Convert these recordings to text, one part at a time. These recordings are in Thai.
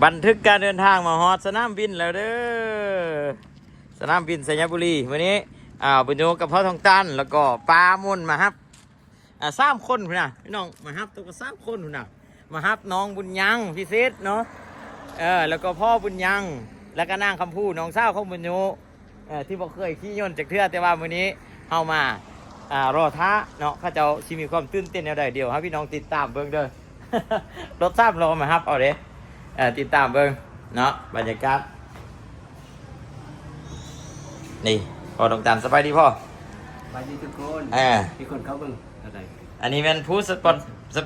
บันทึกการเดินทางมาฮอดสนามบินแล้วเด้อสนามบินสัญบุรีวันนี้บุญโยกับพ่อทองตันแล้วก็ปามุนมาครับ3 คนพี่น้องมาครับตัวก็3 คนพี่มาครับน้องบุญยังพิเศษเนาะแล้วก็พ่อบุญยังแล้วก็นางคำพูน้องสาวของบุญโยที่บอกเคยขี่ยนต์จากเทือแต่ว่าวันนี้เข้ามารอท้าเนาะข้าเจ้าชิมีความตื่นเต้นแนวใดเดียวครับพี่น้องติดตามเบิ่งเด้อ รถทราบรอมาครับเอาเด้ติดตามเบิ่งเนาะบรรยากาศนี่พ่อดวงจันทร์สบายดีพ่อสบายดีทุกคนมีคนเขาเบิ่งอะไรอันนี้เป็นผู้สป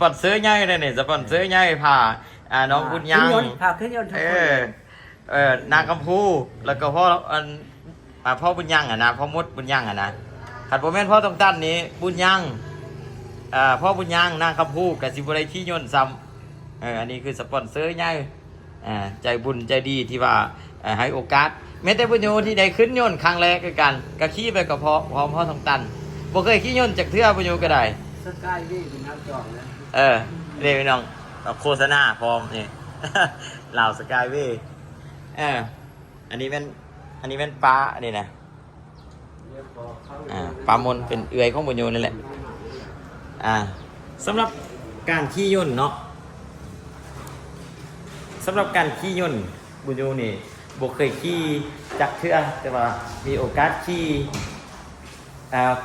อนเซอร์ใหญ่เลยนี่สปอนเซอร์ใหญ่ผ่าน้องบุญยังพาขึ้นยนต์ทุกคนนางกำพูแล้วก็พ่อพ่อบุญยังนะพ่อมดบุญยังนะขัดโมเมนต์พ่อดวงจันทร์นี้บุญยังพ่อบุญยังนางคำพูกับสิบุไรขี้ยนต์ซ้ำอันนี้คือสปอนเซอร์ใหญ่ใจบุญใจดีที่ว่าให้โอกาสแม้แต่บุญโยที่ได้ขึ้นยนต์ครั้งแรกกันก็ขี่ไปกับพ่อทองตันบ่เคยขี่ยนต์จากเทือบุญโยก็ได้สกายนี่เป็นน้ำจอกนะเรียกน้องโฆษณาพร้อมนี่เหล่าสกายเว่อันนี้เป็นปลาอันนี้นะปลามนเป็นเอื่อยของบุญโยนี่แหละสำหรับการขี่ยนต์เนาะสำหรับการขี่ยนต์บุญโยนี่บ่เคยขี่จักเทื่อแต่ว่ามีโอกาสขี่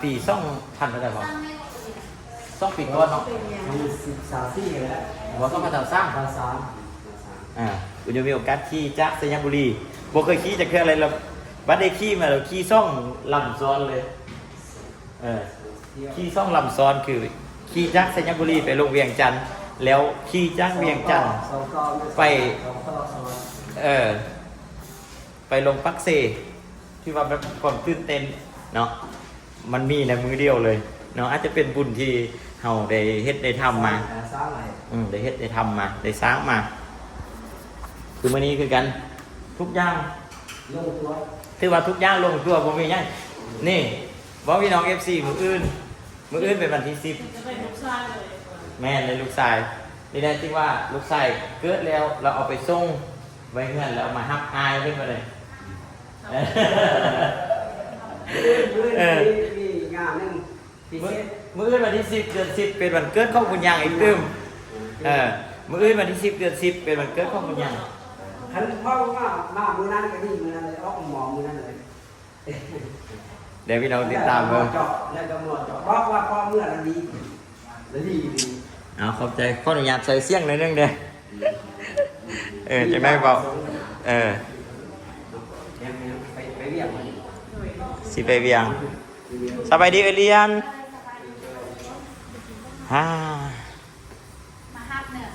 ปี2000เท่าไหร่บ่2 ปีก่อนเนาะ13 ปีแล้วบ่ต้องมาทำสร้างบุญโยมีโอกาสขี่จากสัญบุรีบ่เคยขี่จักเทื่ออะไรแล้วบัดได้ขี่มาแล้วขี่2 ลำซ้อนเลยขี่2 ลำซ้อนคือขี่จากสัญบุรีไปลงเวียงจันทน์แล้วขี่จากเวียงจันทน์ไปไปลงปักเซที่ว่าแบบความตื่นเต้นเนาะมันมีในมือเดียวเลยเนาะอาจจะเป็นบุญที่เฮาได้เฮ็ดได้ทำมาได้เฮ็ดได้ทำมาได้สร้างมาคือมื้อนี้คือกันทุกอย่างลงตัวถือว่าทุกอย่างลงตัวบ่มีหยังนี่บอกพี่น้อง FC มื้ออื่นเป็นวันที่10แม่นเลยลูกชายนี่แน่จริงว่าลูกชายเกิดแล้วเราเอาไปส่งไว้เงินแล้วมาฮับอายขึ้นมาเลยมีงานนึงมื้ออื่นวันที่10 เดือน 10เป็นวันเกิดของคุณยังอีกตึมมื้ออื่นวันที่10 เดือน 10เป็นวันเกิดของคุณยังคันพ่อว่ามามื้อนั้นก็นี่มื้อนั้นเลยออกหมอมื้อนั้นเลยเดี๋ยวพี่น้องติดตามเบิ่งแล้วก็หมอเจาะบอกว่าพ่อเมื่อนั้นดีขอบใจขออนุญาตใส่เสียงหน่อยนึงเด้จะไม่บอกไปเวียงสิไปเวียงสบายดีเรียน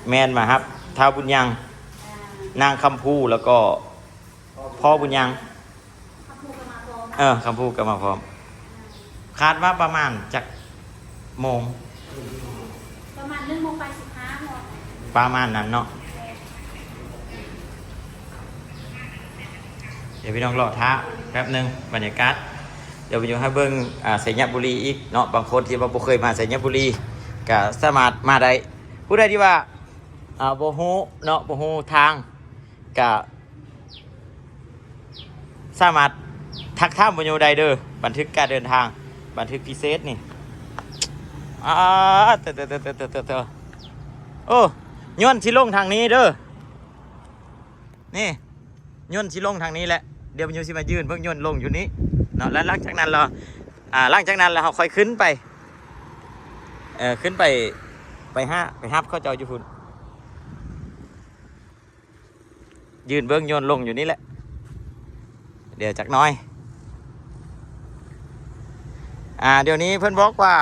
แมนมาครับท้าวบุญยังนางคำพูแล้วก็พ่อบุญยังคำพูก็มาพร้อมคาดว่าประมาณจากโมงประมาณ1 โมงไป15 โมงประมาณนั้นเนาะเดี๋ยวพี่น้องรอท้าแป๊บนึงบรรยากาศเดี๋ยวไปดูให้เบิ้งสัญญบุรีอีกเนาะบางคนที่ว่าบ่เคยมาสัญญบุรีก็สามารถมาได้ผู้ใดที่ว่าบ่ฮู้เนาะบ่ฮู้ทางก็สามารถทักถามบุญโยได้เด้อบันทึกการเดินทางบันทึกพิเศษนี่โอ้ย้อนสิลงทางนี้เด้อนี่ย้อนสิลงทางนี้แหละเดี๋ยวบุญโยสิมายืนเพิ่งย้อนลงอยู่นี้เนาะแล้วหลังจากนั้นเราเราค่อยขึ้นไปขึ้นไปฮับเขาเจ้าอยู่พุ่นยืนเบิ้งย้อนลงอยู่นี่แหละเดี๋ยวจักน้อยเดี๋ยวนี้เพิ่นบอกว่า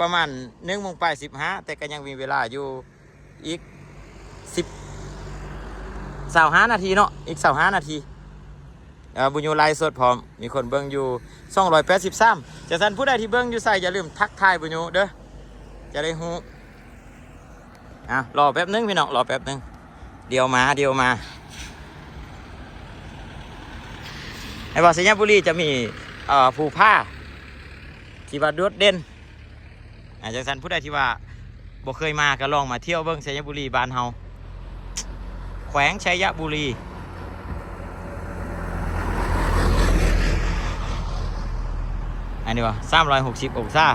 ประมาณ1 โมงไป15แต่ก็ยังมีเวลาอยู่อีก25 นาทีเนาะอีก25 นาทีบุญโยไลฟ์สดพร้อมมีคนเบิ่งอยู่283จะสั่นผู้ใดที่เบิ่งอยู่ใส่อย่าลืมทักทายบุญโยเด้อจะได้ฮู้รอแป๊บนึงพี่น้องรอแป๊บนึงเดี๋ยวมาในบ่อสัญญบุรีจะมีภูผ้าที่ว่าโดดเด่นจังซั่นผู้ใดที่ว่า บ่เคยมาก็ลองมาเที่ยวเบิ่งชัยบุรีบ้านเฮาแขวงชัยบุรีอันนี้วะ360องศา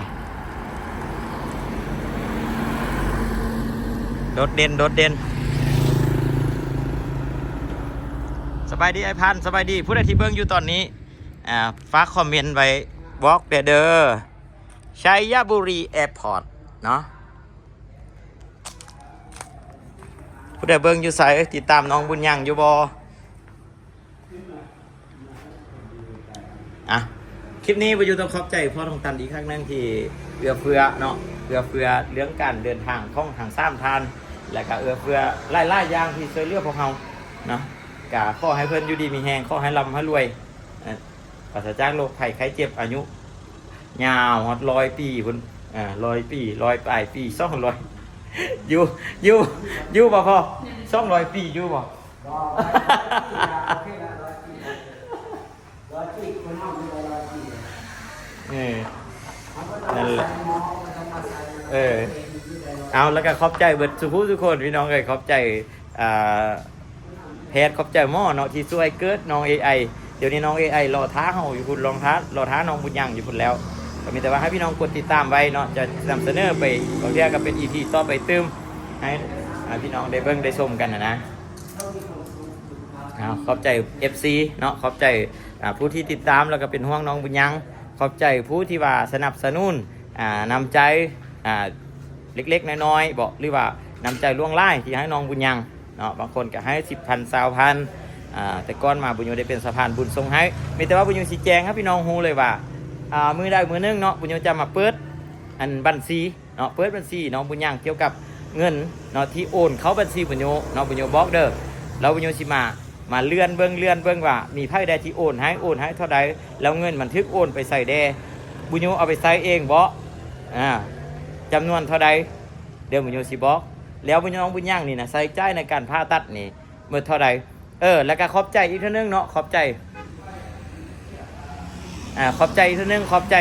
โดดเด่นสบายดีไอพันสบายดีผู้ใดที่เบิ่งอยู่ตอนนี้ฝากคอมเมนต์ไว้บอกเด้อชัยบุรีแอร์พอร์ตเนาะผู้ใดเบิ่งอยู่ไสติดตามน้องบุญยังอยู่บ่คลิปนี้ประยุทธ์ต้องขอบใจพ่อทองตันอีกครั้งนึงที่เอื้อเฟื้อเนาะเอื้อเฟื้อเรื่องการเดินทางของทางซ้ำทานและก็เอื้อเฟื้อไล่อย่างที่ช่วยเหลือพวกเราเนาะกะขอให้เพิ่นอยู่ดีมีแฮงขอให้ร่ำให้รวยปราศจากโรคภัยไข้เจ็บอายุยาวฮอด100 ปีพุ่น100 ปี100ปลายปี200อยู่บ่พ่อ200 ปีอยู่บ่นั่นแหละเอาแล้วก็ขอบใจเบิดทุกคนพี่น้องเลยขอบใจแพทย์ขอบใจหมอเนาะที่ช่วยเกิดน้อง AI เดี๋ยวนี้น้อง AI รอท้าเฮาอยู่คุณรอท้าน้องบุญยังอยู่คุณแล้วก็มีแต่ว่าให้พี่น้องกดติดตามไว้เนาะจะนำเสนอไปบางทีก็เป็น EP ต่อไปเติมให้พี่น้องได้เบิ่งได้ชมกันนะขอบใจ FC เนาะขอบใจผู้ที่ติดตามแล้วก็เป็นห่วงน้องบุญยังขอบใจผู้ที่ว่าสนับสนุนนำใจเล็กๆน้อยๆบอกหรือว่านำใจล่วงไล่ที่ให้น้องบุญยังเนาะบางคนก็ให้10,000 20,000แต่ก้อนมาบุญยูได้เป็นสะพานบุญทรงให้มีแต่ว่าบุญยูชี้แจงครับพี่น้องฮู้เลยว่ามือได้มือนึงเนาะบุญยูจะมาเปิดบัญชีเนาะเปิดบัญชีน้องบุญยังเกี่ยวกับเงินเนาะที่โอนเข้าบัญชีบุญยูเนาะบุญยูบอกเด้อแล้วบุญยูสิมาเลื่อนเบิ่งว่ามีไพ่ใดที่โอนให้เท่าใดแล้วเงินมันทึกโอนไปใส่แดบุญยูเอาไปใส่เองบ่จำนวนเท่าใดเดี๋ยวบุญยูสิบอกแล้วบุญน้องบุญย่างนี่นะใส่ใจในการผ่าตัดนี่เมื่อเท่าใดแล้วก็ขอบใจอีกเท่านึงเนาะขอบใจอีกเท่านึงขอบใจ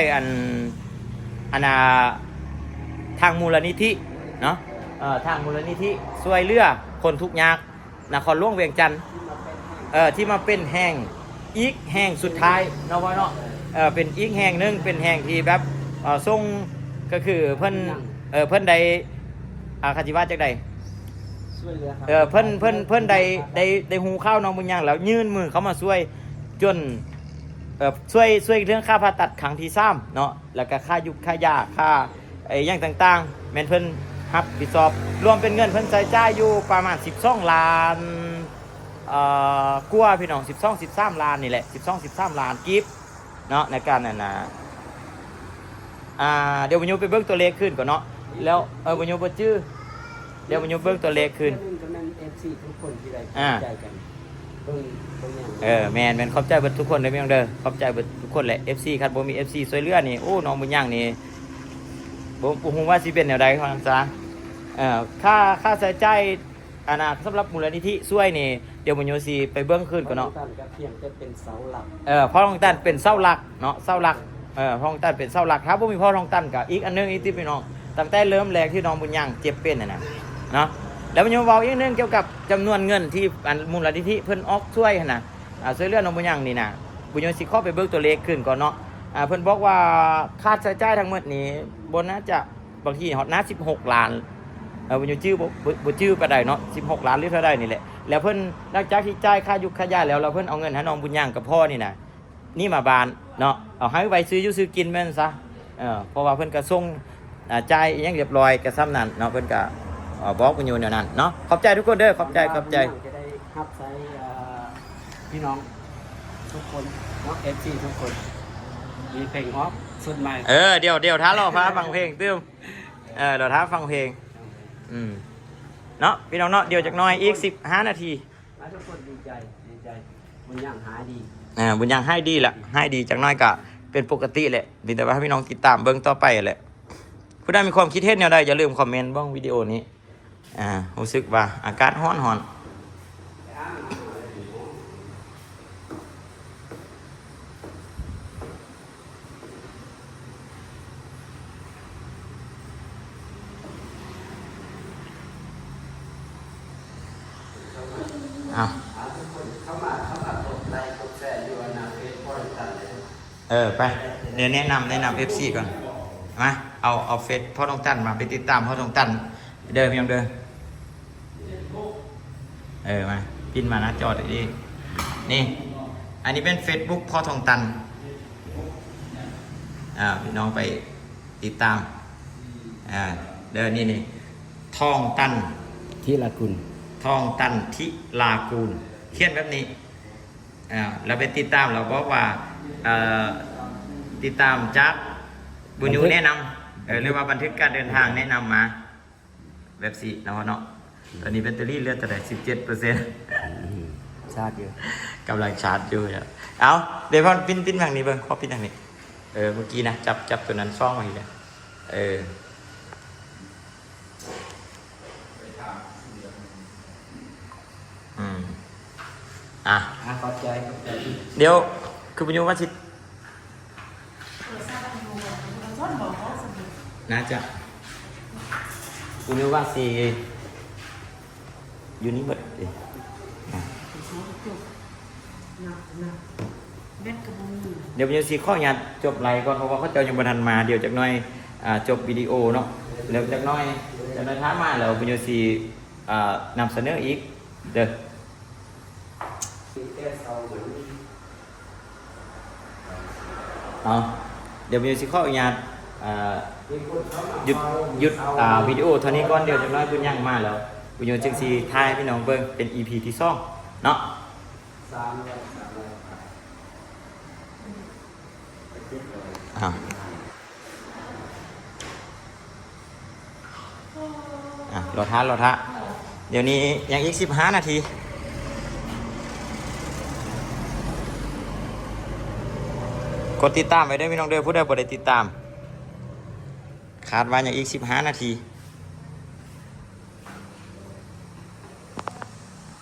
ทางมูลนิธิเนาะทางมูลนิธิช่วยเหลือคนทุกข์ยากนครหลวงเวียงจันทร์ที่มาเป็นแห่งอีกแห่งสุดท้ายเนาะว่าเนาะเป็นอีกแห่งนึงเป็นแห่งที่แบบทรงก็คือเพิ่นใดคาจิว่าจากใดเพิ่นได้หูข้าวน้องบุญยังแล้วยื่นมือเขามาช่วยจนช่วยเรื่องค่าผ่าตัดครั้งที่3เนาะแล้วก็ค่ายุกค่ายาค่าอย่างต่างๆแม่นเพิ่นรับผิดชอบรวมเป็นเงินเพิ่นใช้จ่ายอยู่ประมาณ12 ล้านกว่าพี่น้อง12-13 ล้านนี่แหละ12-13 ล้านกิฟต์เนาะในการนั้นนะเดี๋ยวบุญยูไปเบิ่งตัวเลขขึ้นก่อนเนาะแล้วบุญยูบ่ชื่อเดี๋ยวบุญยูเบิ่งตัวเลขขึ้นแม่นขอบใจเบิดทุกคนเลยพี่น้องเด้อขอบใจเบิดทุกคนแหละ FC ครับบ่มี FC ช่วยเหลือนี่โอ้น้องบุญยังนี่บ่ฮู้ว่าสิเป็นแนวใดว่าซั่นซะค่าใช้จ่ายสำหรับมูลนิธิช่วยนี่เดี๋ยวบุญยูสิไปเบิ่งขึ้นก่อนเนาะพ่อทองตันเป็นเสาหลักเนาะเสาหลักพ่อทองตันเป็นเสาหลักครับบ่มีพ่อทองตันก็อีกอันนึงอีกที่พี่น้องตั้งแต่เริ่มแรกที่น้องบุญยังเจ็บเป็นน่ะเนาะแล้วบุญยูเว้าอีกนึงเกี่ยวกับจำนวนเงินที่มูลนิธิเพิ่นออกช่วยน่ะช่วยเหลือน้องบุญยังนี่น่ะบุญยูสิขอไปเบิ่งตัวเลขขึ้นก่อนเนาะเพิ่นบอกว่าค่าใช้จ่ายทั้งหมดนี้บ่น่าจะบางทีฮอดนะ16 ล้านบุญยูชื่อบ่ชื่อปานใดเนาะ16 ล้านหรือเท่าใดนี่แหละแล้วเพิ่นหลังจากที่จ่ายค่ายุกค่ายาแล้วเพิ่นเอาเงินให้น้องบุญยังกับพ่อนี่น่ะนี่มาบานเนาะเอาให้ไว้ซื้ออยู่ซื้อกินแม่นซะเพราะว่าเพิ่นก็ส่งจ่ายอย่างเรียบร้อยก็ซ้ำนั่นเนาะเพิ่นก็บอกบุญยูแนวนั้นเนาะขอบใจทุกคนเด้อขอบใจจะได้รับใช้พี่น้องทุกคนเนาะ FC ทุกคนมีเพลงฮอปสุดใหม่เดี๋ยวท้ารอฟ้าฟังเพลงตื้มเดี๋ยวท้าฟังเพลงเนาะพี่น้องเนาะเดี๋ยวจากน้อยอีก15 นาทีทุกคนดีใจบุญยังหายดีบุญยังให้ดีแหละให้ดีจากน้อยก็เป็นปกติแหละดีแต่ว่าให้พี่น้องติดตามเบิ่งต่อไปแหละผู้ใดมีความคิดเห็นแนวใดอย่าลืมคอมเมนต์บ้างวิดีโอนี้รู้สึกว่าอากาศร้อน เอา ทุกคนเข้ามากดไลค์กดแชร์อยู่นะเฟซพ่อตันเลย ไปเดี๋ยวแนะนำ FC ก่อนมาเอาเฟซพ่อทองตันมาไปติดตามพ่อทองตันเดิมยังเดิมมาพินมานะจอดีนี่อันนี้เป็น Facebook พ่อทองตันพี่น้องไปติดตามเดินนี่ทองตัน ที่ละคุณ ทองตันทิลากูลเขียนแบบนี้เราไปติดตามเราบอกว่าติดตามจากบุญยูแนะนำหรือว่าบันทึกการเดินทางแนะนำมาแบบสี่เนาะตอนนี้แบตเตอรี่เหลือแต่ไหน17%ชาติเยอะ กำลังชาร์จอยู่เอาเดี๋ยวพอปิ้นทางนี้เบิ้งขอปิ้นทางนี้เมื่อกี้นะจับตัวนั้นซ่องมาอีกแล้วขอบใจ เดี๋ยวคือปัญญาว่าชิดน่าจะปัญญาว่าสีอยู่นี่หมดเลยเดี๋ยวปัญญาสีข้อญาตจบไลน์ก่อนเพราะว่าเขาเจ้ายังบันทันมาเดี๋ยวจากน้อยจบวิดีโอเนาะแล้วจากน้อยท้ามาแล้วปัญญาสีนำเสนออีกเด้อเดี๋ยวมีสิข้ออนุญาตหยุดวิดีโอเท่านี้ก่อนเดี๋ยวจะน้อยคุณย่างมาแล้วคุณโยนจึงสีทายพี่น้องเบิ้งเป็น EP ที่2เนาะรอท้าเดี๋ยวนี้ยังอีก15 นาทีกดติดตามไว้ด้วยพี่น้องเด้อผู้ใดบ่ได้ติดตามคาดว่าอย่างอีก15 นาที